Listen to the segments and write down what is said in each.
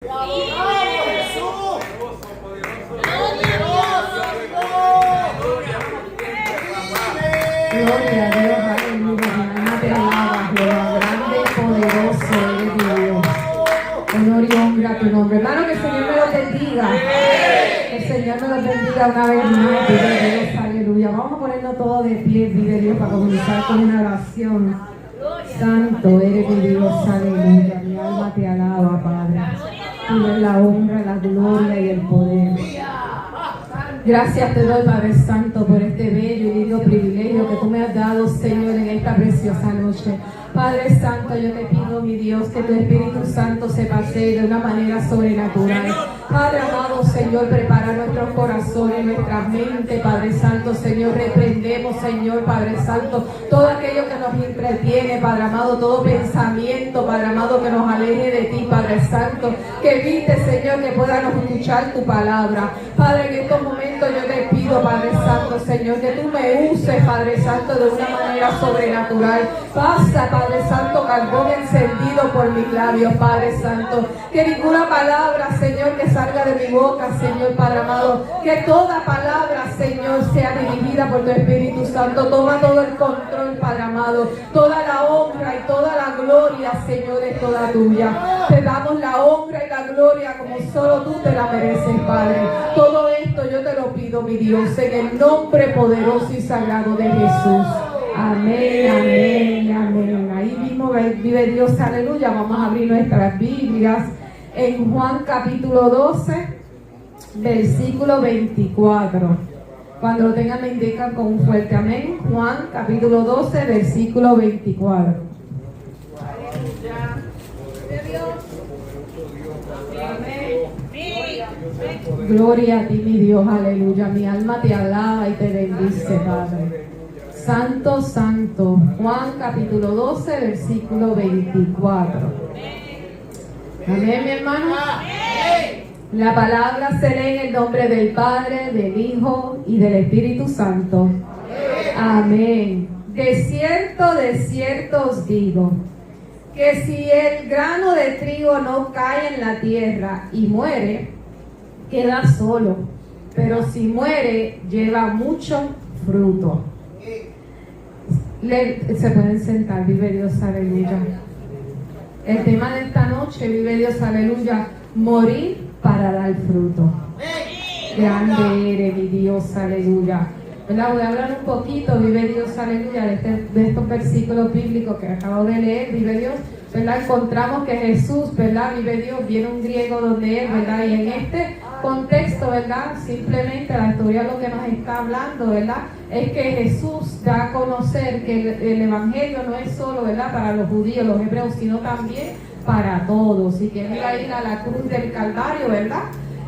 Gloria a Dios, aleluya. Mi alma te alaba, Jehová, grande y poderoso eres mi Dios. Honor y honra a tu nombre. Hermano, que el Señor me los bendiga. Que el Señor me los bendiga una vez más. Vive Dios, aleluya. Vamos a ponernos todos de pie, vive Dios, para comenzar con una oración. Santo eres mi Dios, aleluya. Mi alma te alaba, Padre. Tú eres la honra, la gloria y el poder. Gracias te doy, Padre Santo, por este bello y lindo privilegio que tú me has dado, Señor, en esta preciosa noche. Padre Santo, yo te pido, mi Dios, que tu Espíritu Santo se pasee de una manera sobrenatural. Padre amado, Señor, prepara nuestros corazones, nuestra mente, Padre Santo, Señor, reprendemos, Señor, Padre Santo, todo aquello que nos entretiene, Padre amado, todo pensamiento, Padre amado, que nos aleje de ti, Padre Santo, que evite, Señor, que podamos escuchar tu palabra. Padre, en estos momentos yo te pido, Padre Santo, Señor, que tú me uses, Padre Santo, de una manera sobrenatural. Pasa, Padre Santo, carbón encendido por mis labios, Padre Santo, que ninguna palabra, Señor, que salga de mi boca, Señor, Padre amado, que toda palabra, Señor, sea dirigida por tu Espíritu Santo. Toma todo el control, Padre amado, toda la honra y toda la gloria, Señor, es toda tuya. Te damos la honra y la gloria como solo tú te la mereces, Padre. Todo esto yo te lo pido, mi Dios, en el nombre poderoso y sagrado de Jesús. Amén, amén, amén. Ahí mismo vive Dios, aleluya. Vamos a abrir nuestras Biblias en Juan capítulo 12, versículo 24. Cuando lo tengan me indican con un fuerte amén. Juan capítulo 12, versículo 24. Aleluya. De Dios. Amén. Gloria a ti, mi Dios, aleluya. Mi alma te alaba y te bendice, Padre. Santo, santo. Juan capítulo 12, versículo 24. Amén, mi hermano. La palabra se lee en el nombre del Padre, del Hijo y del Espíritu Santo. Amén. De cierto os digo, que si el grano de trigo no cae en la tierra y muere, queda solo, pero si muere, lleva mucho fruto. Se pueden sentar, vive Dios, aleluya. El tema de esta noche, vive Dios, aleluya, morir para dar fruto. Grande eres, mi Dios, aleluya. ¿Verdad? Voy a hablar un poquito, vive Dios, aleluya, de estos versículos bíblicos que acabo de leer, vive Dios. ¿Verdad? Encontramos que Jesús, ¿verdad? Vive Dios, viene un griego donde él, ¿verdad? Y en este contexto, ¿verdad? Simplemente la historia lo que nos está hablando, ¿verdad? Es que Jesús da a conocer que el evangelio no es solo, ¿verdad? Para los judíos, los hebreos, sino también para todos. Y que él iba a ir a la cruz del Calvario, ¿verdad?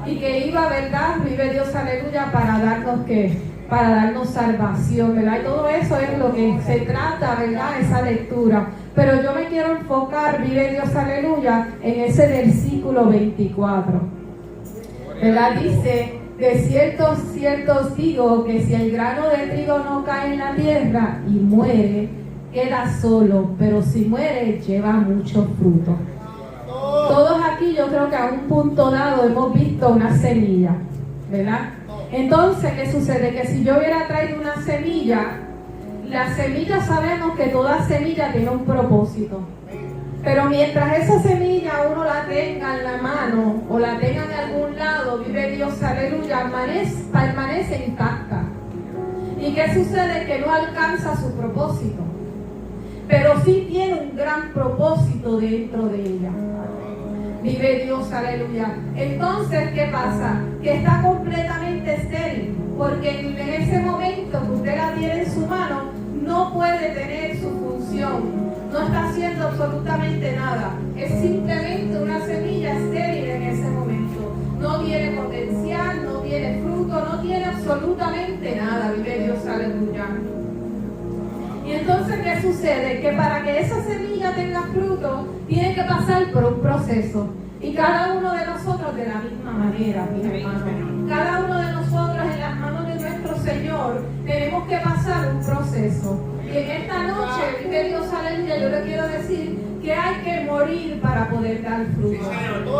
Y que iba, ¿verdad? Vive Dios, aleluya, para darnos ¿qué? Para darnos salvación, ¿verdad? Y todo eso es lo que se trata, ¿verdad? Esa lectura. Pero yo me quiero enfocar, vive Dios, aleluya, en ese versículo 24. ¿Verdad? Dice, de cierto os digo, que si el grano de trigo no cae en la tierra y muere, queda solo, pero si muere, lleva mucho fruto. Todos aquí yo creo que a un punto dado hemos visto una semilla, ¿verdad? Entonces, ¿qué sucede? Que si yo hubiera traído una semilla, la semilla sabemos que toda semilla tiene un propósito. Pero mientras esa semilla uno la tenga en la mano o la tenga en algún lado, vive Dios, aleluya, permanece intacta. ¿Y qué sucede? Que no alcanza su propósito. Pero sí tiene un gran propósito dentro de ella. Vive Dios, aleluya. Entonces, ¿qué pasa? Que está completamente estéril, porque en ese momento que usted la tiene en su mano, no puede tener su función. No está haciendo absolutamente nada. Es simplemente una semilla estéril en ese momento. No tiene potencial, no tiene fruto, no tiene absolutamente nada. Vive Dios, aleluya. Y entonces, ¿qué sucede? Que para que esa semilla tenga fruto, tiene que pasar por un proceso. Y cada uno de nosotros de la misma manera, mis hermanos. Cada uno de nosotros en las manos de nuestro Señor tenemos que pasar un proceso. Y en esta noche, vive Dios, aleluya, yo le quiero decir que que hay que morir para poder dar fruto.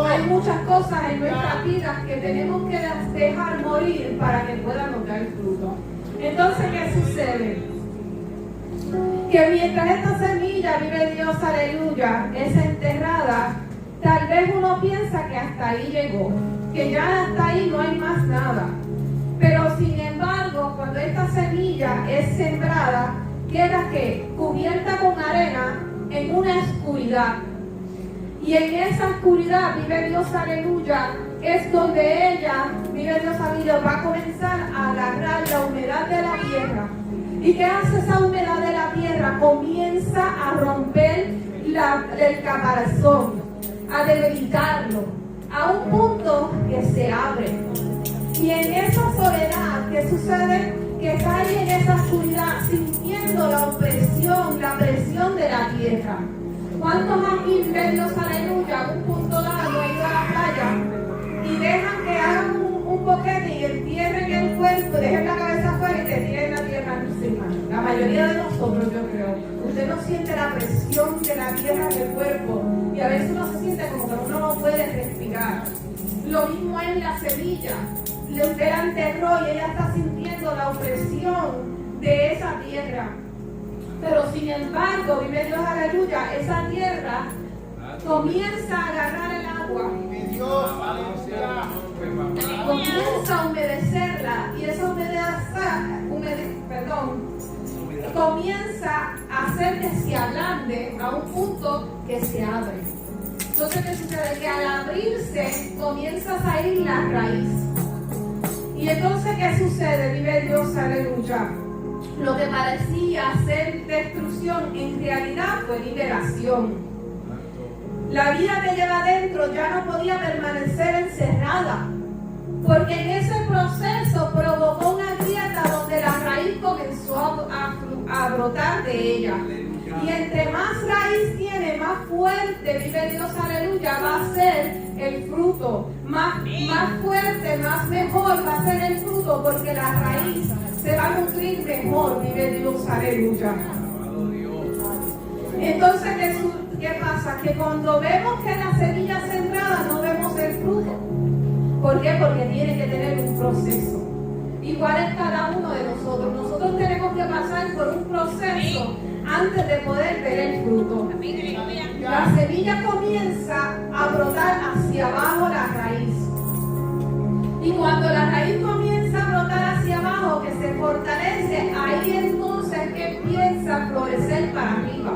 Hay muchas cosas en nuestras vidas que tenemos que dejar morir para que podamos dar fruto. Entonces, ¿qué sucede? Que mientras esta semilla, vive Dios, aleluya, es enterrada, tal vez uno piensa que hasta ahí llegó, que ya hasta ahí no hay más nada. Pero sin embargo, cuando esta semilla es sembrada, queda que cubierta con arena en una oscuridad. Y en esa oscuridad, vive Dios, aleluya, es donde ella, vive Dios, aleluya, va a comenzar a agarrar la humedad de la tierra. ¿Y qué hace esa humedad de la tierra? Comienza a romper el caparazón, a debilitarlo, a un punto que se abre. Y en esa soledad, ¿qué sucede? Que cae en esa oscuridad sintiendo la opresión, la presión de la tierra. ¿Cuántos aquí, vive Dios, aleluya, un punto dado, han ido a la playa y dejan que hagan un boquete y entierren el cuerpo, dejen la cabeza afuera y te tiren la tierra encima? La mayoría de nosotros, yo creo. Usted no siente la presión de la tierra en el cuerpo y a veces uno se siente como que uno no puede respirar. Lo mismo es la semilla. Usted la enterró y ella está sintiendo la opresión de esa tierra. Pero sin embargo, vive Dios, aleluya, esa tierra comienza a agarrar el agua. Comienza a humedecerla y esa comienza a hacer que se ablande a un punto que se abre. Entonces, ¿qué sucede? Que al abrirse comienza a salir la raíz. Y entonces, ¿qué sucede? Vive Dios, aleluya. Lo que parecía ser destrucción, en realidad fue liberación. La vida que lleva adentro ya no podía permanecer encerrada, porque en ese proceso provocó una grieta donde la raíz comenzó a brotar de ella. Y entre más raíz tiene, más fuerte, vive Dios, aleluya, va a ser el fruto. Más fuerte, más mejor va a ser el fruto, porque la raíz se va a nutrir mejor, vive Dios, aleluya. Entonces, ¿qué pasa? Que cuando vemos que la semilla sembrada no vemos el fruto. ¿Por qué? Porque tiene que tener un proceso. Igual es cada uno de nosotros. Nosotros tenemos que pasar por un proceso antes de poder ver el fruto. La semilla comienza a brotar hacia abajo la raíz. Y cuando la raíz comienza a brotar hacia abajo, que se fortalece, ahí entonces que empieza a florecer para arriba.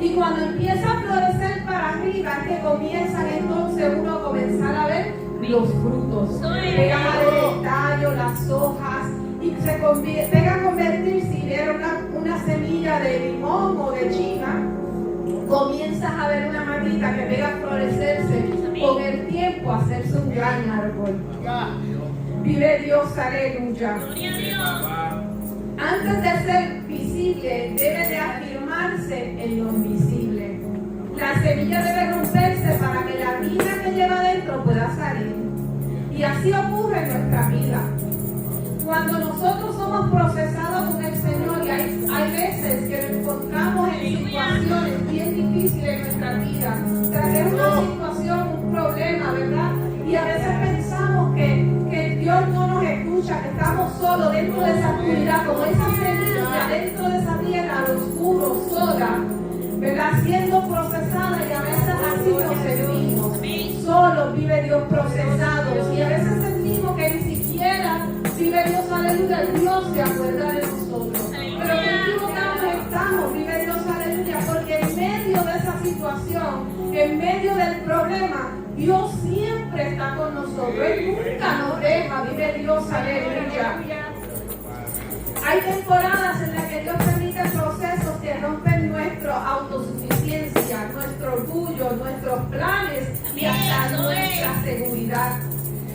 Y cuando empieza a florecer para arriba, es que comienzan entonces uno a comenzar a ver los frutos. Pegan a ver el tallo, las hojas, y pega a convertir, si vieron una semilla de limón o de chiva, comienzas a ver una matita que pega a florecerse, con el tiempo a hacerse un gran árbol. Vive Dios, aleluya. Antes de ser visible, debe de afirmarse en lo invisible. La semilla debe romperse para que la vida que lleva adentro pueda salir. Y así ocurre en nuestra vida. Cuando nosotros somos procesados con el Señor, y hay veces que nos encontramos en situaciones bien difíciles en nuestra vida, traer una situación, un problema, ¿verdad? Y a veces pensamos que Dios no nos escucha, que estamos solos dentro de esa oscuridad, como esa semilla dentro de esa tierra, al oscuro, sola, ¿verdad? Siendo procesada, y a veces así nos sentimos. Solos, vive Dios, procesados, y a veces sentimos que ni siquiera vive Dios, aleluya, Dios se acuerda de nosotros. Pero qué equivocados estamos, vive Dios, aleluya, porque en medio de esa situación, en medio del problema, Dios siempre está con nosotros. Él nunca nos deja, vive Dios, aleluya. Hay temporadas en las que Dios permite procesos que rompen nuestra autosuficiencia, nuestro orgullo, nuestros planes y hasta nuestra seguridad.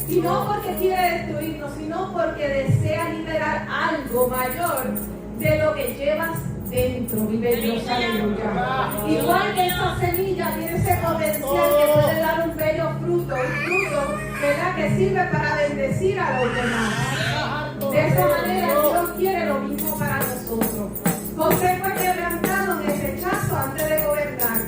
Y no porque quiere destruirnos, sino porque desea liberar algo mayor de lo que llevas dentro, vive Dios, aleluya. Igual que esa semilla tiene ese potencial que puede dar un bello fruto, un fruto, ¿verdad?, que sirve para bendecir a los demás. De esa manera Dios quiere lo mismo para nosotros. José fue quebrantado en el rechazo antes de gobernar.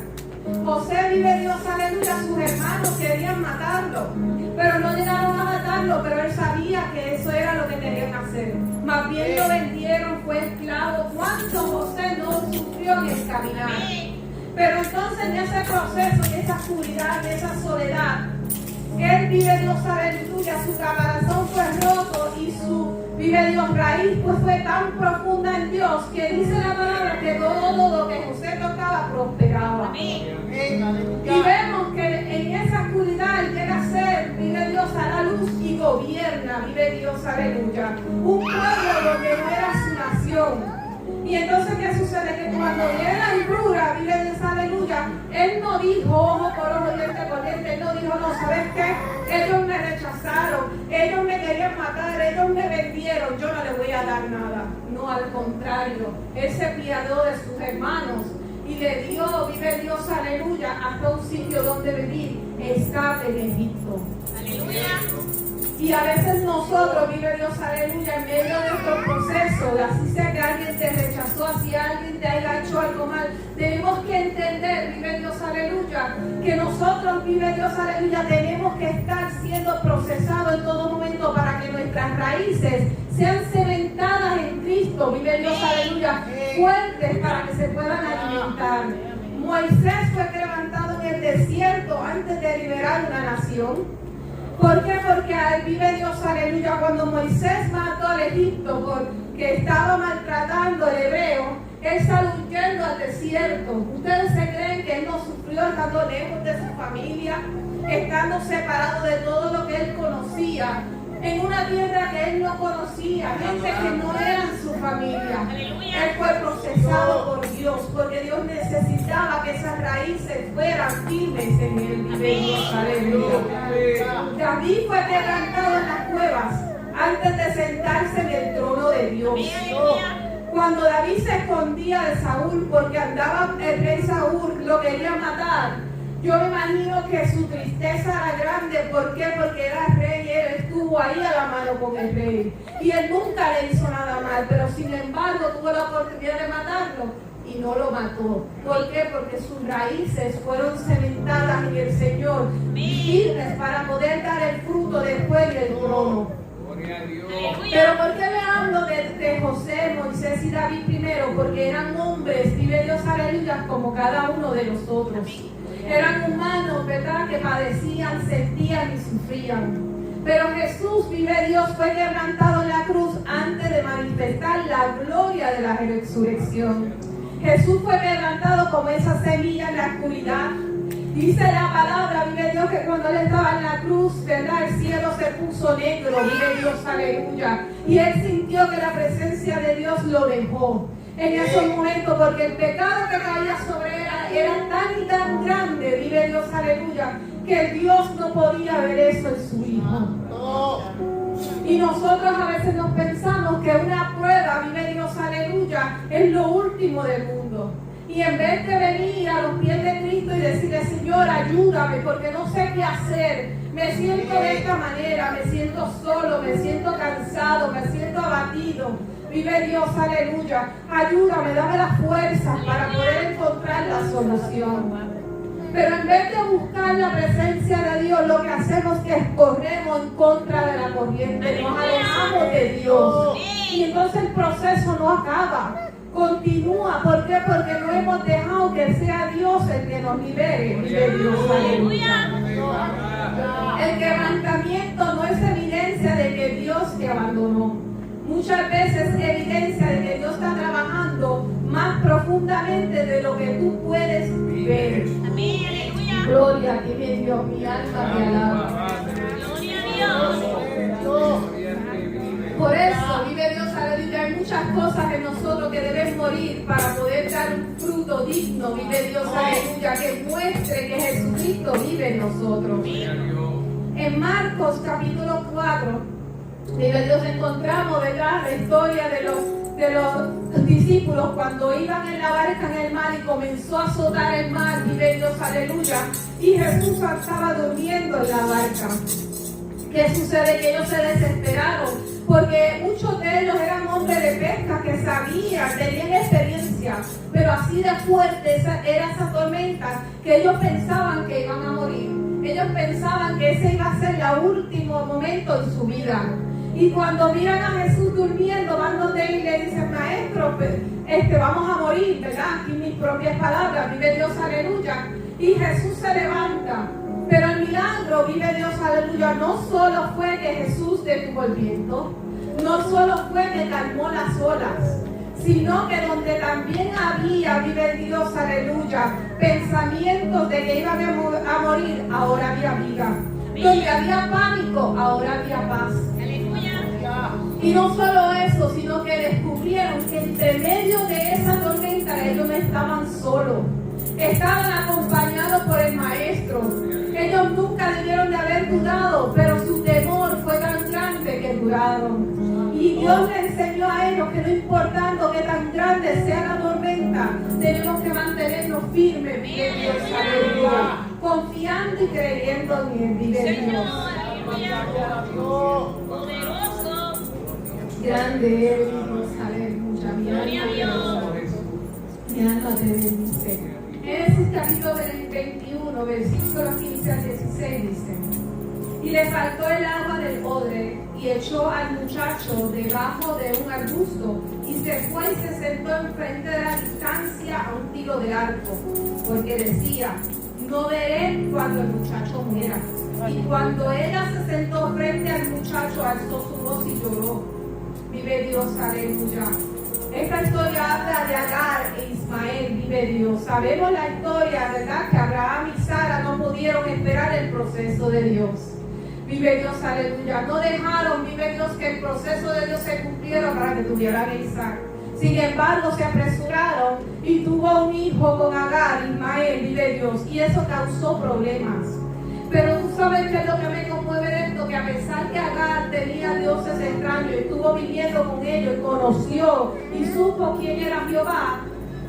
José, vive Dios, aleluya, sus hermanos querían matarlo, pero no llegaron a matarlo, pero él sabía que eso era lo que querían hacer. Más bien lo vendieron, fue esclavo. ¿Cuánto José no sufrió en el caminar? Pero entonces en ese proceso, en esa oscuridad, en esa soledad, él, vive Dios, aleluya, su caparazón fue roto y su, vive Dios, raíz pues fue tan profunda en Dios que dice la palabra que todo lo que José tocaba prosperaba. Y vemos que en esa oscuridad llega a ser, vive Dios, a la luz y gobierna, vive Dios, aleluya, un pueblo donde no era su nación. Y entonces, ¿qué sucede? Que cuando viene la hambruna, vive Dios, aleluya, él no dijo ojo por ojo, diente por diente, él no dijo, no, ¿sabes qué? Ellos me rechazaron, ellos me querían matar, ellos me vendieron, yo no les voy a dar nada. No, al contrario, él se piadó de sus hermanos y le dio, vive Dios, aleluya, hasta un sitio donde vivir, está en Egipto. Aleluya. Y a veces nosotros, vive Dios, aleluya, en medio de nuestro proceso, así sea que alguien te rechazó, así alguien te haya hecho algo mal, tenemos que entender, vive Dios, aleluya, que nosotros, vive Dios, aleluya, tenemos que estar siendo procesados en todo momento para que nuestras raíces sean cementadas en Cristo, vive Dios, aleluya, fuertes para que se puedan alimentar. Moisés fue levantado en el desierto antes de liberar una nación. ¿Por qué? Porque vive Dios, aleluya, cuando Moisés mató al Egipto porque estaba maltratando al hebreo, él salió huyendo al desierto. ¿Ustedes se creen que él no sufrió estando lejos de su familia, estando separado de todo lo que él conocía, en una tierra que él no conocía, gente que no eran su familia? Él fue procesado por Dios, porque Dios necesitaba que esas raíces fueran firmes en él. Vive Dios, aleluya. David fue quebrantado en las cuevas antes de sentarse en el trono de Dios. Cuando David se escondía de Saúl porque andaba el rey Saúl, lo quería matar, yo me imagino que su tristeza era grande. ¿Por qué? Porque era rey y él estuvo ahí a la mano con el rey. Y él nunca le hizo nada mal, pero sin embargo tuvo la oportunidad de matarlo y no lo mató. ¿Por qué? Porque sus raíces fueron cementadas en el Señor, firmes para poder dar el fruto después del trono. Pero ¿por qué le hablo de José, Moisés y David primero? Porque eran hombres, vive Dios, aleluya, como cada uno de nosotros. Eran humanos, ¿verdad?, que padecían, sentían y sufrían. Pero Jesús, vive Dios, fue quebrantado en la cruz antes de manifestar la gloria de la resurrección. Jesús fue quebrantado como esa semilla en la oscuridad. Dice la palabra, vive Dios, que cuando él estaba en la cruz, ¿verdad?, el cielo se puso negro, vive Dios, aleluya. Y él sintió que la presencia de Dios lo dejó en esos momentos, porque el pecado que caía sobre él era tan y tan grande, vive Dios, aleluya, que Dios no podía ver eso en su Hijo. Y nosotros a veces nos pensamos que una prueba, vive Dios, aleluya, es lo último del mundo. Y en vez de venir a los pies de Cristo y decirle, Señor, ayúdame, porque no sé qué hacer, me siento de esta manera, me siento solo, me siento cansado, me siento abatido. Vive Dios, aleluya, ayúdame, dame las fuerzas para poder encontrar la solución. Pero en vez de buscar la presencia de Dios, lo que hacemos es que corremos en contra de la corriente, nos alejamos de Dios. Y entonces el proceso no acaba, continúa. ¿Por qué? Porque no hemos dejado que sea Dios el que nos libere. Vive Dios, aleluya. El quebrantamiento no es evidencia de que Dios te abandonó. Muchas veces es evidencia de que Dios está trabajando más profundamente de lo que tú puedes ver. Amén, aleluya. Gloria a ti, mi Dios, mi alma te alaba. Gloria a Dios. Por eso, vive Dios, aleluya, hay muchas cosas en nosotros que deben morir para poder dar un fruto digno, vive Dios, aleluya, que muestre que Jesucristo vive en nosotros. En Marcos capítulo 4, vive Dios, encontramos, ¿verdad?, la historia de los discípulos cuando iban en la barca en el mar y comenzó a azotar el mar, vive Dios, aleluya, y Jesús estaba durmiendo en la barca. ¿Qué sucede? Que ellos se desesperaron, porque muchos de ellos eran hombres de pesca que sabían, tenían experiencia, pero así de fuerte era esa tormenta que ellos pensaban que iban a morir. Ellos pensaban que ese iba a ser el último momento en su vida. Y cuando miran a Jesús durmiendo, van donde él y le dicen: maestro, vamos a morir, ¿verdad? Aquí mis propias palabras, vive Dios, aleluya. Y Jesús se levanta. Pero el milagro, vive Dios, aleluya, no solo fue que Jesús detuvo el viento, no solo fue que calmó las olas, sino que donde también había, vive Dios, aleluya, pensamientos de que iban a morir, ahora había vida. Donde había pánico, ahora había paz. Y no solo eso, sino que descubrieron que entre medio de esa tormenta ellos no estaban solos, estaban acompañados por el Maestro. Ellos nunca debieron de haber dudado, pero su temor fue tan grande que dudaron. Y Dios les enseñó a ellos que no importando que tan grande sea la tormenta, tenemos que mantenernos firmes, vive Dios, aleluya, confiando y creyendo en Él, vive Dios. Grande eres, Dios, aleluya, mirando te bendice. Génesis capítulo 21, versículos 15 al 16 dice: y le faltó el agua del odre, y echó al muchacho debajo de un arbusto, y se fue y se sentó enfrente de la distancia a un tiro de arco, porque decía: no veré cuando el muchacho muera. Y cuando ella se sentó frente al muchacho, alzó su voz y lloró. Vive Dios, aleluya. Esta historia habla de Agar e Ismael, vive Dios. Sabemos la historia, ¿verdad? Que Abraham y Sara no pudieron esperar el proceso de Dios. Vive Dios, aleluya. No dejaron, vive Dios, que el proceso de Dios se cumpliera para que tuvieran a Isaac. Sin embargo, se apresuraron y tuvo un hijo con Agar, Ismael, vive Dios. Y eso causó problemas. Pero tú sabes qué es lo que me conmueve de esto, que a pesar que Agar tenía dioses extraños y estuvo viviendo con ellos, y conoció y supo quién era Jehová,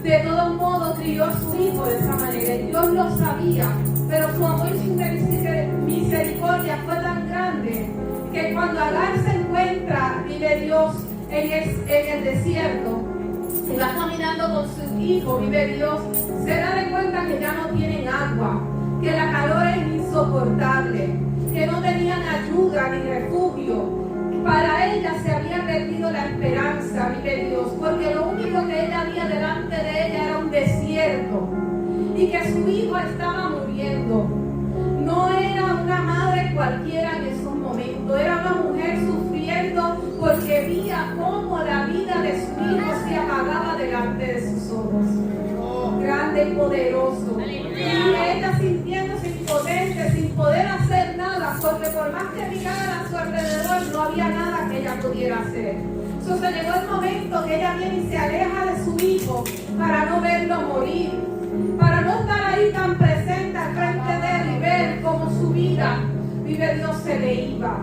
de todos modos crió a su hijo de esa manera. Y Dios lo sabía, pero su amor y su misericordia fue tan grande que cuando Agar se encuentra, vive Dios, en el desierto, y va caminando con su hijo, vive Dios, se da de cuenta que ya no tienen agua, que la calor es insoportable, que no tenían ayuda ni refugio. Para ella se había perdido la esperanza, vive Dios, porque lo único que ella había delante de ella era un desierto y que su hijo estaba muriendo. No era una madre cualquiera en esos momentos, era una mujer sufriendo porque veía cómo la vida de su hijo se apagaba delante de sus ojos. Grande y poderoso. Y ella sintiéndose impotente, sin poder hacer nada, porque por más que mirara a su alrededor, no había nada que ella pudiera hacer. Entonces llegó el momento que ella viene y se aleja de su hijo para no verlo morir, para no estar ahí tan presente al frente de él y ver cómo su vida, vive Dios, se le iba.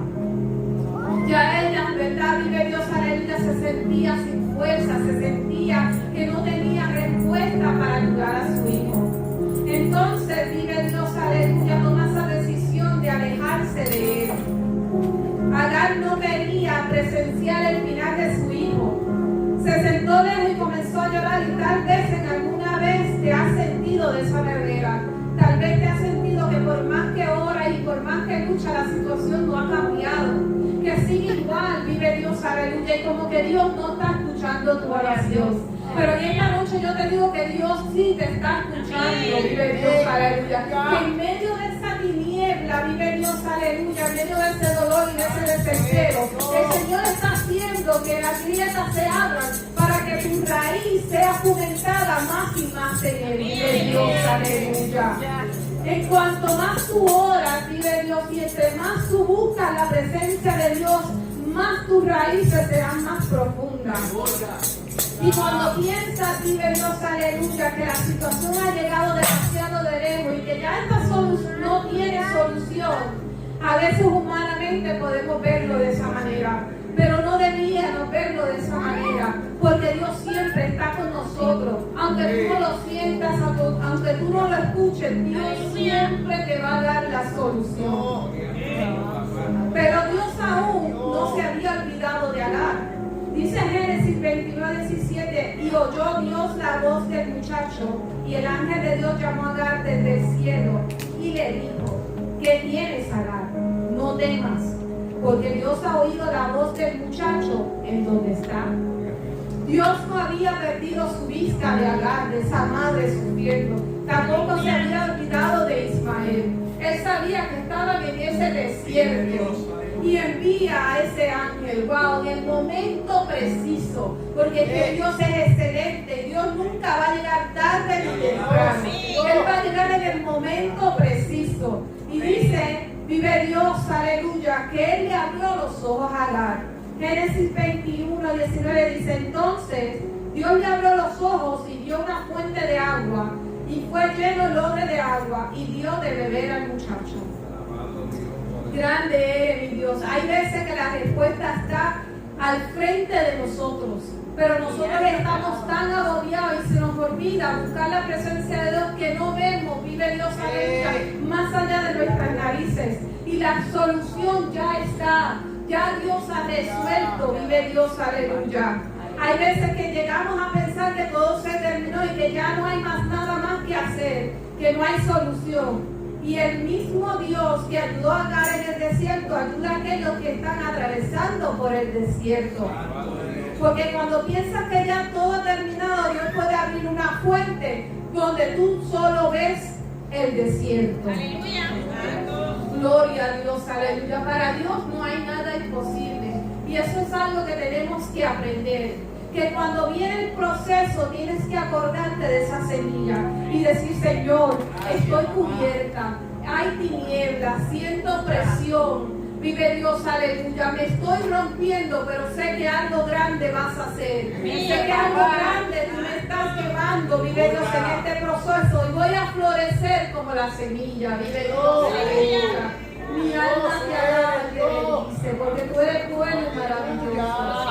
Ya ella, verdad, vive Dios, aleluya, se sentía sin fuerza, se sentía que no tenía respuesta para ayudar a su hijo. Entonces, vive Dios, aleluya, toma esa decisión de alejarse de él. Agar no quería presenciar el final de su hijo. Se sentó lejos y comenzó a llorar, y tal vez en alguna vez te has sentido de esa manera. Tal vez te has sentido que por más que ora y por más que lucha, la situación no ha cambiado. Que sigue igual, vive Dios, aleluya, y como que Dios no está escuchando tu oración. Pero en esta noche yo te digo que Dios sí te está escuchando, vive Dios, aleluya. Que en medio de esa tiniebla, vive Dios, aleluya, en medio de ese dolor y de ese desespero, el Señor está haciendo que las grietas se abran para que tu raíz sea fomentada más y más en Él, vive Dios, aleluya. En cuanto más tú oras, vive Dios, y entre más tú buscas la presencia de Dios, más tus raíces serán más profundas. Y cuando piensas, vive Dios, aleluya, que la situación ha llegado demasiado de lejos y que ya esta no tiene solución, a veces humanamente podemos verlo de esa manera, pero no debíamos verlo de esa manera, porque Dios siempre está con nosotros. Aunque tú no lo sientas, aunque tú no lo escuches, Dios siempre te va a dar la solución. Pero Dios aún no se había olvidado de Agar. Dice Génesis 29:17, Y oyó Dios la voz del muchacho, y el ángel de Dios llamó a Agar desde el cielo y le dijo: ¿qué tienes, Agar? No temas, porque Dios ha oído la voz del muchacho en donde está. Dios no había perdido su vista de Agar, de esa madre sufriendo. Tampoco se había olvidado de Ismael. Él sabía que estaban en ese desierto. Y envía a ese ángel, wow, en el momento preciso, porque que Dios es excelente. Dios nunca va a llegar tarde ni temprano. Él va a llegar en el momento preciso. Y dice, vive Dios, aleluya, que Él le abrió los ojos a Agar. Génesis 21, 19 dice: entonces Dios le abrió los ojos y dio una fuente de agua, y fue lleno el odre de agua, y dio de beber al muchacho. Grande eres, mi Dios. Hay veces que la respuesta está al frente de nosotros, pero nosotros estamos tan agobiados y se nos olvida buscar la presencia de Dios que no vemos. Vive Dios, aleluya, más allá de nuestras narices. Y la solución ya está. Ya Dios ha resuelto. Vive Dios, aleluya. Hay veces que llegamos a pensar que todo se terminó y que ya no hay nada más que hacer, que no hay solución. Y el mismo Dios que ayudó a Agar en el desierto ayuda a aquellos que están atravesando por el desierto. Porque cuando piensas que ya todo ha terminado, Dios puede abrir una fuente donde tú solo ves el desierto. Aleluya. Gloria a Dios, aleluya. Para Dios no hay nada imposible. Y eso es algo que tenemos que aprender. Que cuando viene el proceso tienes que acordarte de esa semilla y decir: Señor, estoy cubierta, hay tinieblas, siento presión. Vive Dios, aleluya, me estoy rompiendo, pero sé que algo grande vas a hacer. Sé que algo grande tú me estás llevando, vive Dios, en este proceso, y voy a florecer como la semilla. Vive Dios, aleluya. Mi alma te alaba y te bendice, porque tú eres bueno y maravilloso.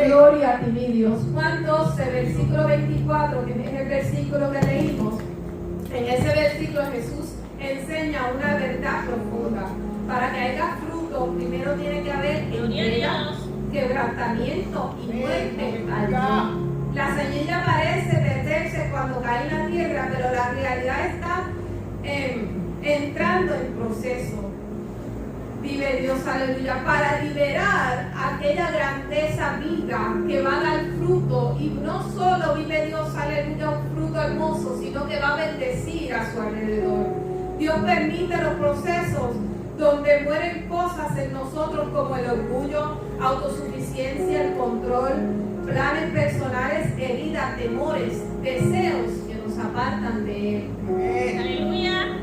Gloria a ti, mi Dios. Juan 12, versículo 24, que es el versículo que leímos. En ese versículo Jesús enseña una verdad profunda. Para que haya fruto, primero tiene que haber entrega, quebrantamiento y muerte al yo. La semilla parece perderse cuando cae en la tierra, pero la realidad está entrando en proceso. Vive Dios, aleluya, para liberar aquella grandeza viva que va a dar fruto, y no solo, vive Dios, aleluya, un fruto hermoso, sino que va a bendecir a su alrededor. Dios permite los procesos donde mueren cosas en nosotros como el orgullo, autosuficiencia, el control, planes personales, heridas, temores, deseos que nos apartan de Él. Aleluya.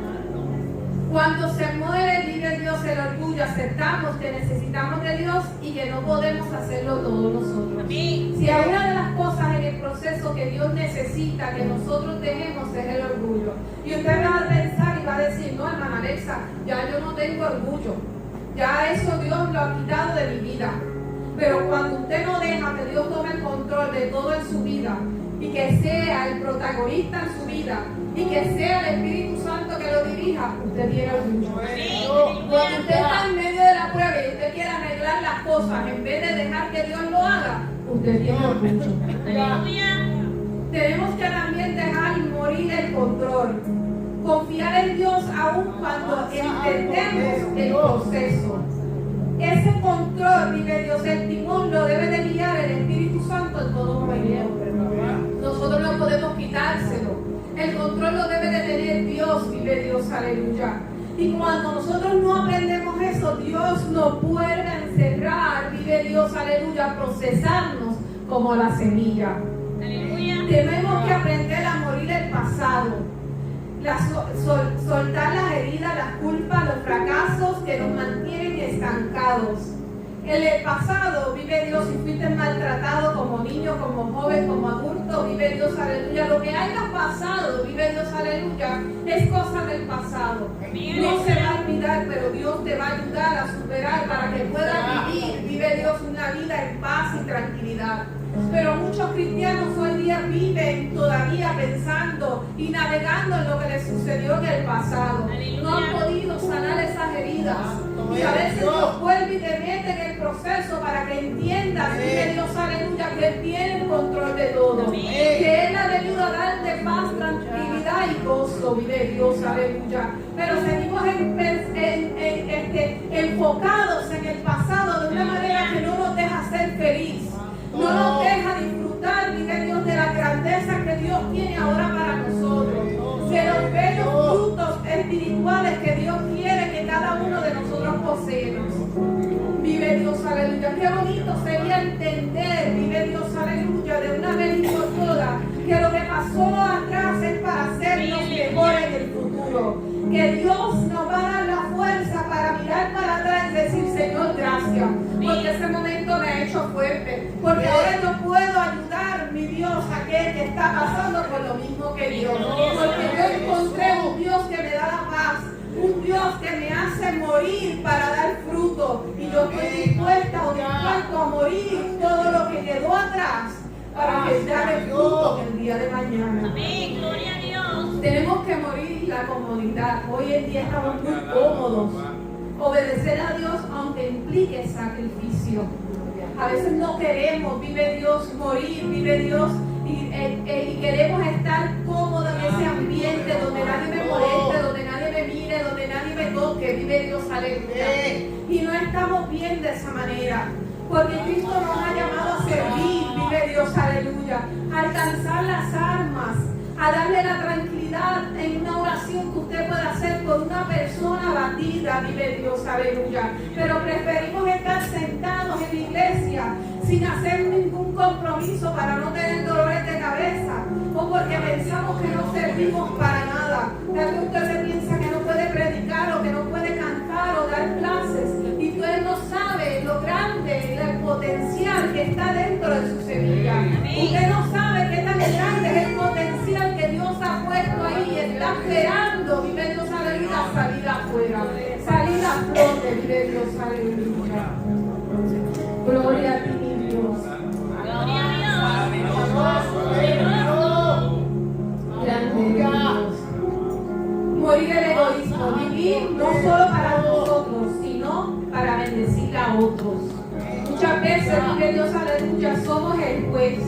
Cuando se muere, vive Dios, el orgullo, aceptamos que necesitamos de Dios y que no podemos hacerlo todos nosotros. Amén. Si hay una de las cosas en el proceso que Dios necesita que nosotros dejemos es el orgullo. Y usted va a pensar y va a decir: no, hermana Alexa, ya yo no tengo orgullo. Ya eso Dios lo ha quitado de mi vida. Pero cuando usted no deja que Dios tome el control de todo en su vida y que sea el protagonista en su vida y que sea el Espíritu Santo que lo dirija, usted tiene orgullo. Cuando usted está en medio de la prueba y usted quiere arreglar las cosas en vez de dejar que Dios lo haga, usted tiene orgullo. Aleluya. Tenemos que también dejar morir el control. Confiar en Dios aun cuando entendemos el proceso. Ese control, vive Dios, el timón lo debe de guiar el Espíritu Santo en todo momento. Nosotros no podemos quitárselo. El control lo debe de tener Dios, vive Dios, aleluya. Y cuando nosotros no aprendemos eso, Dios nos vuelve a encerrar, vive Dios, aleluya, procesarnos como la semilla. Aleluya. Tenemos que aprender a morir el pasado. Soltar las heridas, las culpas, los fracasos que nos mantienen estancados. En el pasado, vive Dios, si fuiste maltratado como niño, como joven, como adulto, vive Dios, aleluya. Lo que haya pasado, vive Dios, aleluya, es cosa del pasado. No se va a olvidar, pero Dios te va a ayudar a superar para que puedas vivir, vive Dios, una vida en paz y tranquilidad. Pero muchos cristianos hoy día viven todavía pensando y navegando en lo que les sucedió en el pasado. No han podido sanar esas heridas. Y a veces Dios vuelve y te mete en el proceso para que entiendas, vive Dios, aleluya, que Él tiene el control de todo. Que Él ha venido a darte paz, tranquilidad y gozo, vive Dios, aleluya. Pero seguimos enfocados en el pasado de una manera que no nos deja ser feliz. No nos deja disfrutar, vive Dios, de la grandeza que Dios tiene ahora para nosotros. De los bellos frutos espirituales que Dios quiere que cada uno de nosotros poseemos. Vive Dios, aleluya. Qué bonito sería entender, vive Dios, aleluya, de una vez y por todas, que lo que pasó atrás es para hacernos mejor en el futuro. Que Dios nos va a dar la fuerza para mirar para atrás y decir, Señor, gracias, porque ese momento me ha hecho fuerte, porque ahora yo puedo ayudar, mi Dios, a aquel que está pasando por lo mismo que yo, porque yo encontré un Dios que me da la paz, un Dios que me hace morir para dar fruto, y yo estoy dispuesta o dispuesto a morir todo lo que quedó atrás para que dé fruto el día de mañana. Amén, gloria a Dios. Tenemos que morir la comodidad. Hoy en día estamos muy cómodos. Obedecer a Dios aunque implique sacrificio. A veces no queremos, vive Dios, morir, vive Dios, y queremos estar cómodos en ese ambiente donde nadie me moleste, donde nadie me mire, donde nadie me toque, vive Dios, aleluya. Y no estamos bien de esa manera. Porque Cristo nos ha llamado a servir, vive Dios, aleluya, a alcanzar las almas, a darle la tranquilidad en una oración que usted pueda hacer con una persona abatida, vive Dios, aleluya. Pero preferimos estar sentados en la iglesia sin hacer ningún compromiso para no tener dolores de cabeza, o porque pensamos que no servimos para nada. Tal vez usted se piensa que no puede predicar o que no puede cantar o dar clases, y usted no sabe lo grande, el potencial que está dentro de su semilla. Usted no sabe qué tan grande es el potencial que Dios ha puesto ahí y está esperando, vive Dios, aleluya, salir afuera, salir a flote, vive Dios, aleluya. Gloria a ti, mi Dios. Gloria a Dios. Grande Dios. Morir el egoísmo, vivir no solo para nosotros, sino para bendecir a otros. Muchas veces, vive Dios, aleluya, somos el juez,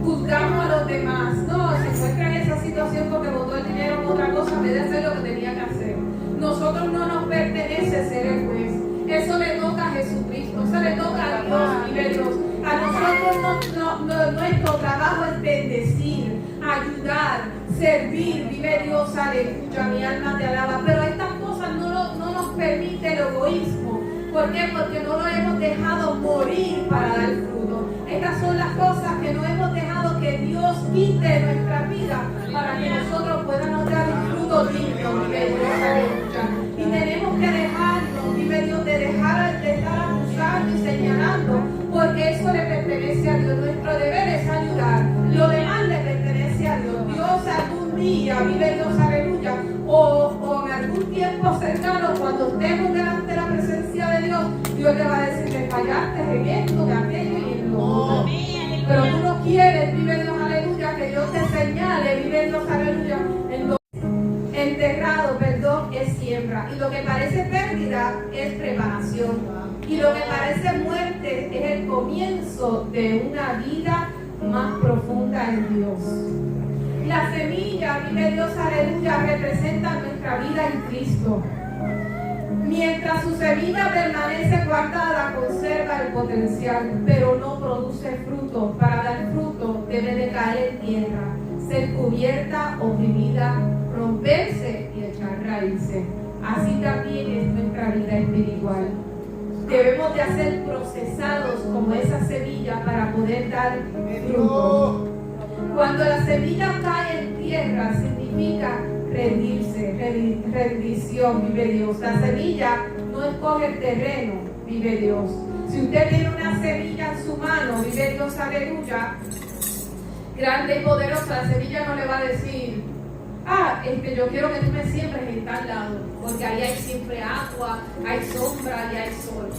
juzgamos a los demás. No, se encuentra en esa situación porque botó el dinero en otra cosa en vez de hacer lo que tenía que hacer. Nosotros no nos pertenece ser el juez. Eso le toca a Jesucristo, eso le toca a Dios, vive Dios. A nosotros nuestro trabajo es bendecir, ayudar, servir, vive Dios, aleluya, mi alma te alaba. Pero estas cosas no nos permite el egoísmo. ¿Por qué? Porque no lo hemos dejado morir para dar fruto. Estas son las cosas que no hemos dejado que Dios quite de nuestra vida para que nosotros podamos dar un fruto digno, vive Dios, aleluya. Y tenemos que dejarlo, vive Dios, de dejar de estar acusando y señalando, porque eso le pertenece a Dios. Nuestro deber es ayudar, lo demás le pertenece a Dios. Dios algún día, vive Dios, aleluya, o en algún tiempo cercano, cuando estemos delante de la presencia de Dios, Dios le va a decir, me fallaste en esto, en aquello y en lo otro. Pero tú no quieres, vive Dios, aleluya, que Dios te señale, vive Dios, aleluya, en lo enterrado, perdón, es siembra. Y lo que parece pérdida es preparación. Y lo que parece muerte es el comienzo de una vida más profunda en Dios. La semilla, vive Dios, aleluya, representa nuestra vida en Cristo. Mientras su semilla permanece guardada, conserva el potencial, pero no produce fruto. Para dar fruto debe de caer en tierra, ser cubierta, oprimida, romperse y echar raíces. Así también es nuestra vida espiritual. Debemos de ser procesados como esa semilla para poder dar fruto. Cuando la semilla cae en tierra, significa rendirse, rendición, vive Dios. La semilla no escoge el terreno, vive Dios. Si usted tiene una semilla en su mano, vive Dios, aleluya, grande y poderosa, la semilla no le va a decir, yo quiero que tú me siembres en tal lado, porque ahí hay siempre agua, hay sombra y hay sol.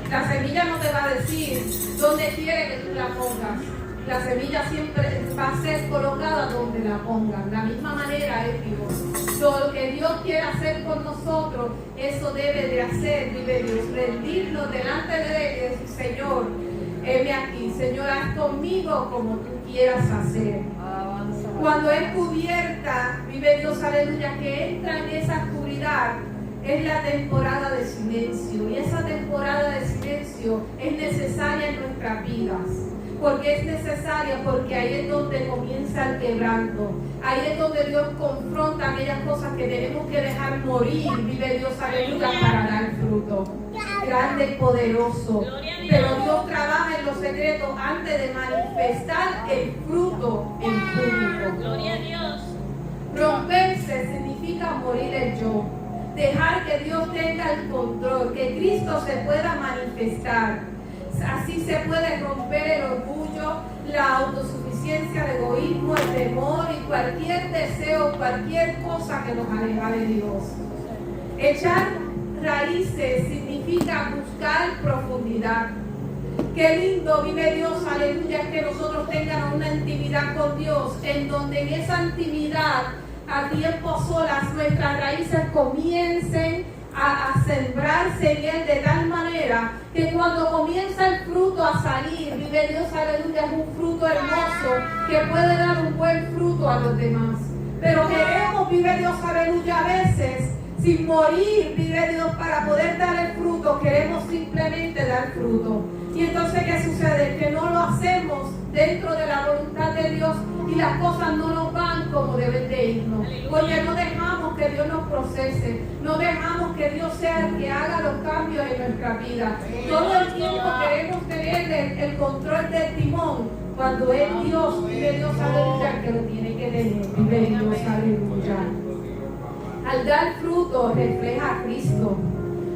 La semilla no te va a decir dónde quiere que tú la pongas. La semilla siempre va a ser colocada donde la pongan. La misma manera es Dios. Lo que Dios quiere hacer con nosotros, eso debe de hacer, vive Dios, rendirnos delante de Él y decir, Señor, heme aquí, Señor, haz conmigo como tú quieras hacer. Cuando es cubierta, vive Dios, aleluya, que entra en esa oscuridad, es la temporada de silencio. Y esa temporada de silencio es necesaria en nuestras vidas. Porque es necesaria, porque ahí es donde comienza el quebranto. Ahí es donde Dios confronta aquellas cosas que tenemos que dejar morir, vive Dios, aleluya, para dar fruto. Grande y poderoso. Pero Dios trabaja en los secretos antes de manifestar el fruto en público. Gloria a Dios. Romperse significa morir el yo. Dejar que Dios tenga el control, que Cristo se pueda manifestar. Así se puede romper el orgullo, la autosuficiencia, el egoísmo, el temor y cualquier deseo, cualquier cosa que nos aleja de Dios. Echar raíces significa buscar profundidad. Qué lindo, vive Dios, aleluya, que nosotros tengamos una intimidad con Dios, en donde en esa intimidad, a tiempo solas, nuestras raíces comiencen a sembrarse en Él de tal manera que cuando comienza el fruto a salir, vive Dios, aleluya, es un fruto hermoso que puede dar un buen fruto a los demás. Pero queremos, vive Dios, aleluya, a veces, sin morir, vive Dios, para poder dar el fruto, queremos simplemente dar fruto. Y entonces, ¿qué sucede? Que no lo hacemos dentro de la voluntad de Dios y las cosas no nos van como deben de irnos. Porque no dejamos que Dios nos procese, no dejamos que Dios sea el que haga los cambios en nuestra vida. Todo el tiempo queremos tener el control del timón, cuando es Dios, vive Dios, aleluya, que lo tiene que tener, vive Dios, aleluya. Al dar fruto refleja a Cristo.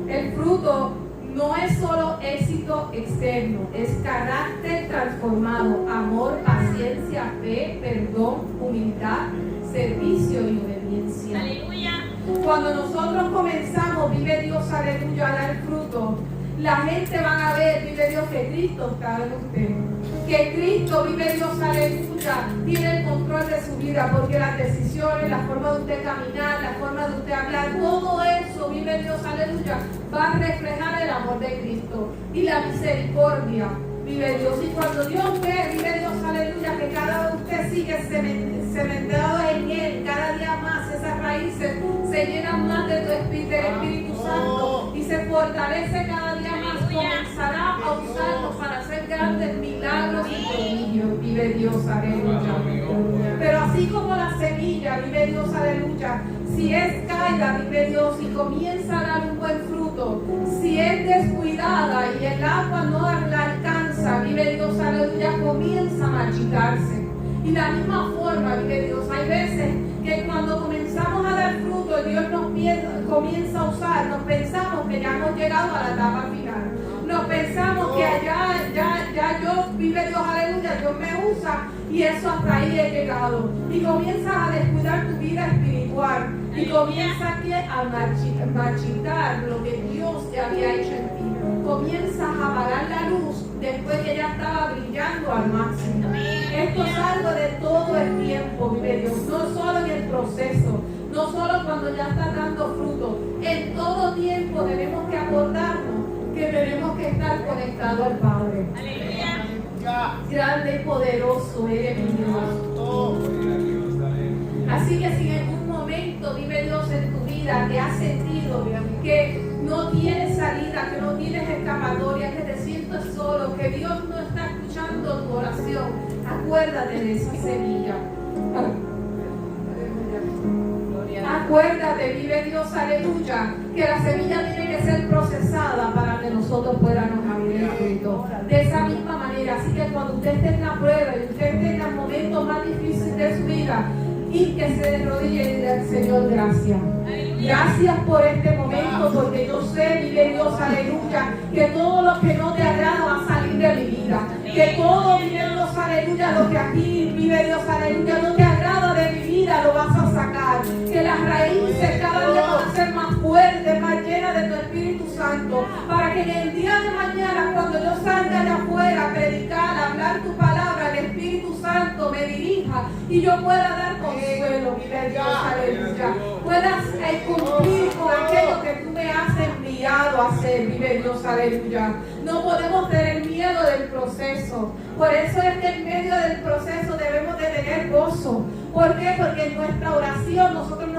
El fruto no es solo éxito externo, es carácter transformado, amor, paciencia, fe, perdón, humildad, servicio y obediencia. Aleluya. Cuando nosotros comenzamos, vive Dios, aleluya, a dar fruto, la gente va a ver, vive Dios, que Cristo está en usted. Que Cristo, vive Dios, aleluya, tiene el control de su vida, porque las decisiones, la forma de usted caminar, la forma de usted hablar, todo eso, vive Dios, aleluya, va a reflejar el amor de Cristo y la misericordia, vive Dios. Y cuando Dios ve, vive Dios, aleluya, que cada vez usted sigue cementado en Él, cada día más esas raíces se llenan más de tu espíritu, del Espíritu Santo, y se fortalece cada día más, comenzará a usarnos para hacer grandes milagros y prodigios, vive Dios, aleluya. Pero así como la semilla, vive Dios, aleluya, si es caída, vive Dios, y comienza a dar un buen fruto, si es descuidada y el agua no la alcanza, vive Dios, aleluya, comienza a marchitarse. Y la misma forma, vive Dios, hay veces que cuando comenzamos a dar fruto, Dios nos comienza a usar, nos pensamos que ya hemos llegado a la etapa final. Nos pensamos que ya yo, vive Dios, aleluya, Dios me usa y eso hasta ahí he llegado. Y comienzas a descuidar tu vida espiritual y comienzas a marchitar lo que Dios ya había hecho en ti. Comienzas a apagar la luz después que ya estaba brillando al máximo. Esto es algo de todo el tiempo, vive Dios, no solo en el proceso, no solo cuando ya está dando fruto, en todo tiempo tenemos que acordarnos que tenemos que estar conectados al Padre. Aleluya. Grande y poderoso eres mi Dios. Así que si en un momento, vive Dios, en tu vida te has sentido que no tienes salida, que no tienes escapatoria, que te sientes solo, que Dios no está escuchando tu oración, acuérdate de esa semilla. Acuérdate, vive Dios, aleluya, que la semilla tiene que ser procesada para que nosotros podamos abrir el fruto. De esa misma manera, así que cuando usted esté en la prueba y usted esté en el momento más difícil de su vida, y que se desrodille y diga al Señor, gracias. Gracias por este momento, porque yo sé, vive Dios, aleluya, que todo lo que no te agrada va a salir de mi vida. Que todo, vive Dios, aleluya, lo que aquí, vive Dios, aleluya, no te agrada de mi vida, lo vas a sacar. Que las raíces cada día van a ser más fuertes, más llenas de tu Espíritu Santo, para que en el día de mañana, cuando yo salga allá afuera a predicar, a hablar tu palabra, el Espíritu Santo me me dirija y yo pueda dar consuelo, vive Dios, aleluya. Puedas cumplir con aquello que tú me has enviado a hacer, vive Dios, aleluya. No podemos tener miedo del proceso. Por eso es que en medio del proceso debemos de tener gozo. ¿Por qué? Porque en nuestra oración nosotros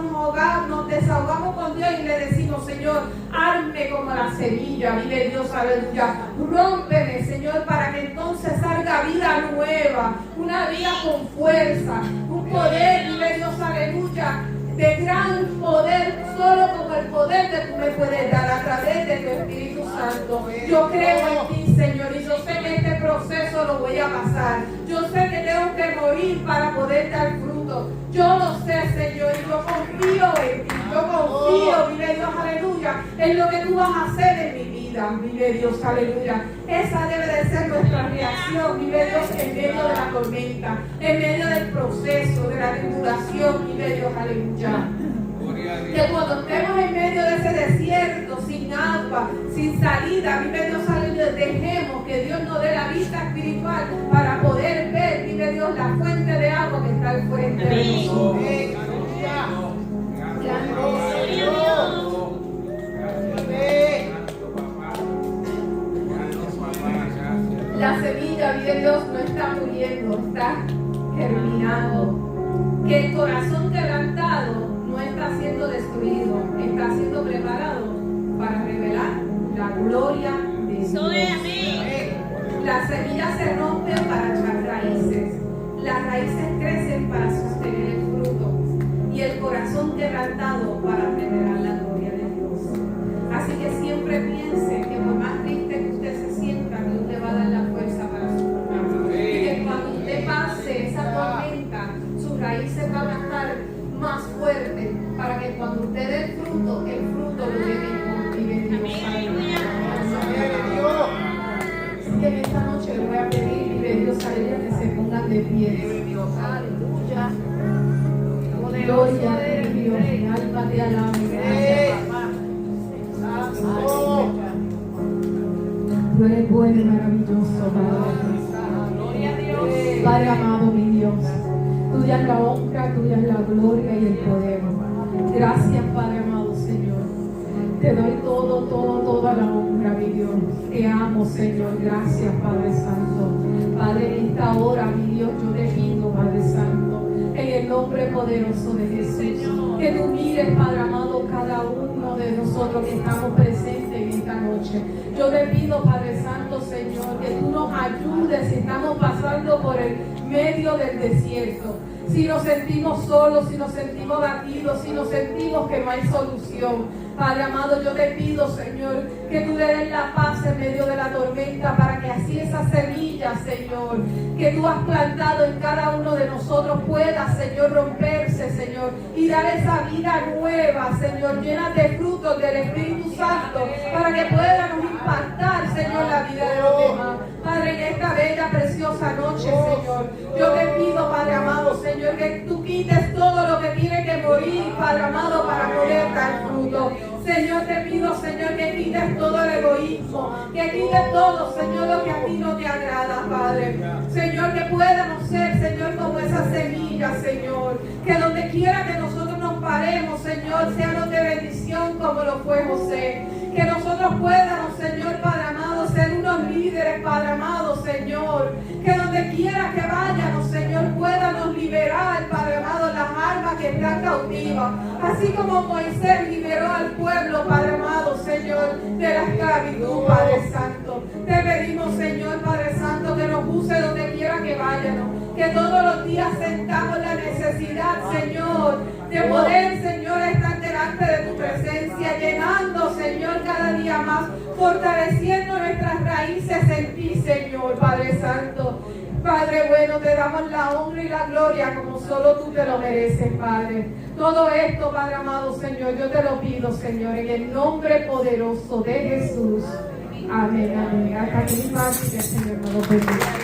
nos desahogamos con Dios y le decimos, Señor, hazme como la semilla, vive Dios, aleluya. Rómpeme, Señor, para que entonces salga vida nueva, una vida con fuerza, un poder, vive Dios, aleluya, de gran poder, solo con el poder que tú me puedes dar a través de tu Espíritu Santo. Yo creo en ti, Señor, y yo sé que este proceso lo voy a pasar. Yo sé que tengo que morir para poder dar fruto. Yo lo sé, Señor, y yo confío en ti. Yo confío, vive Dios, aleluya, en lo que tú vas a hacer en mi vida, vive Dios, aleluya. Esa debe de ser nuestra reacción, vive Dios, en medio de la tormenta, en medio del proceso, de la tribulación, vive Dios, aleluya. Que cuando estemos en medio de ese desierto, sin agua, sin salida, vive Dios, aleluya, dejemos que Dios nos dé la vista espiritual para poder ver, vive Dios, la fuente de agua que está al frente de nosotros. La semilla, vive Dios, no está muriendo, está germinando. Que el corazón quebrantado no está siendo destruido, está siendo preparado para revelar la gloria de Dios. Las semillas se rompen para echar raíces. Las raíces crecen para sostener el fruto. Y el corazón quebrantado para revelar la gloria de Dios. Así que siempre piense que por más triste que usted se sienta, Dios le va a dar la fuerza para soportarlo. Y que cuando usted pase esa tormenta, sus raíces van a estar más fuertes para que cuando usted dé el fruto lo dé mejor. Vive Dios. Así que en esta noche le voy a pedir, vive Dios, aleluya, que se pongan de pie. Aleluya. Gloria a Dios, mi alma te alaba. Tú eres bueno y maravilloso, Padre. Gloria a Dios. Padre amado, mi Dios. Tuya es la honra, tuya es la gloria y el poder. Gracias, Padre amado, Señor. Te doy toda la honra, mi Dios. Te amo, Señor. Gracias, Padre Santo. Padre, en esta hora, mi Dios, yo te pido, Padre Santo, en el nombre poderoso de Jesús, que tú mires, Padre amado, cada uno de nosotros que estamos presentes en esta noche. Yo te pido, Padre Santo, Señor, que tú nos ayudes si estamos pasando por el medio del desierto. Si nos sentimos solos, si nos sentimos batidos, si nos sentimos que no hay solución. Padre amado, yo te pido, Señor, que tú le des la paz en medio de la tormenta para que así esa semilla, Señor, que tú has plantado en cada uno de nosotros pueda, Señor, romperse, Señor, y dar esa vida nueva, Señor, llena de frutos del Espíritu Santo para que puedan impactar, Señor, la vida de los demás. Padre, en esta bella, preciosa noche, Señor, yo te pido, Padre amado, Señor, que tú quites todo lo que tiene que morir, Padre amado, para poder dar fruto. Señor, te pido, Señor, que quites todo el egoísmo, que quites todo, Señor, lo que a ti no te agrada, Padre. Señor, que podamos ser, Señor, como esa semilla, Señor, que donde quiera que nosotros nos paremos, Señor, seamos de bendición como lo fue José. Que nosotros podamos, Señor, Padre amado, ser unos líderes, Padre amado, Señor. Que donde quiera que vayamos, Señor, podamos liberar, Padre amado, las almas que están cautivas. Así como Moisés liberó al pueblo, Padre amado, Señor, de la esclavitud, Padre Santo. Te pedimos, Señor, Padre Santo, que nos use donde quiera que vayamos. Que todos los días sentamos la necesidad, Señor, de poder, Señor, estar delante de tu presencia, llenando, Señor, cada día más, fortaleciendo nuestras raíces en ti, Señor, Padre Santo. Padre bueno, te damos la honra y la gloria como solo tú te lo mereces, Padre. Todo esto, Padre amado, Señor, yo te lo pido, Señor, en el nombre poderoso de Jesús. Amén, amén. Hasta que mi Padre, Señor, no lo bendiga.